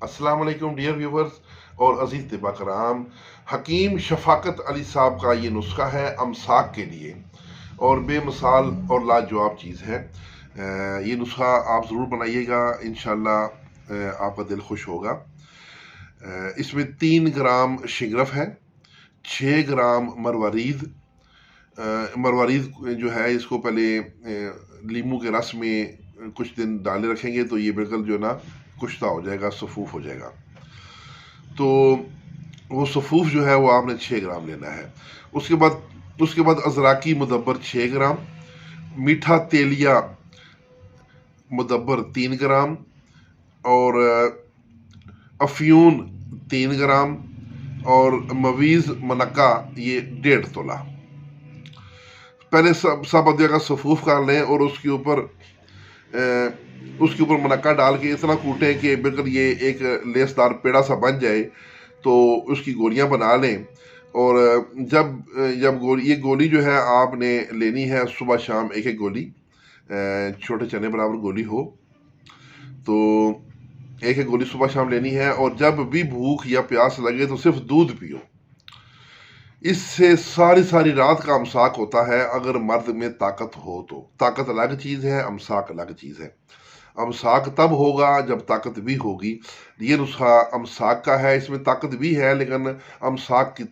السلام علیکم dear viewers اور عزیز طبع کرام. حکیم شفاقت علی صاحب کا یہ نسخہ ہے امساک کے لیے اور بے مثال اور لاجواب چیز ہے. یہ نسخہ آپ ضرور بنائیے گا، انشاءاللہ آپ کا دل خوش ہوگا. اس میں 3 گرام شگرف ہے، 6 گرام مروارید. مروارید جو ہے اس کو پہلے لیموں کے رس میں کچھ دن ڈالے رکھیں گے تو یہ بالکل جو ہے نا کشتہ ہو جائے گا، صفوف ہو جائے گا. تو وہ صفوف جو ہے وہ آپ نے 6 گرام لینا ہے. اس کے بعد ازراکی مدبر 6 گرام، میٹھا تیلیا مدبر 3 گرام، اور افیون 3 گرام، اور مویز منقع یہ 1.5 تولہ. پہلے سب ادویہ کا صفوف کر لیں اور اس کے اوپر منقع ڈال کے اتنا کوٹیں کہ بالکل یہ ایک لیس دار پیڑا سا بن جائے. تو اس کی گولیاں بنا لیں، اور جب یہ گولی جو ہے آپ نے لینی ہے صبح شام ایک گولی، چھوٹے چنے برابر گولی ہو تو ایک گولی صبح شام لینی ہے. اور جب بھی بھوک یا پیاس لگے تو صرف دودھ پیو. اس سے ساری رات کا امساک ہوتا ہے. اگر مرد میں طاقت ہو تو طاقت الگ چیز ہے، امساک الگ چیز ہے. امساک تب ہوگا جب طاقت بھی ہوگی. یہ نسخہ امساک کا ہے، اس میں طاقت بھی ہے لیکن امساک کی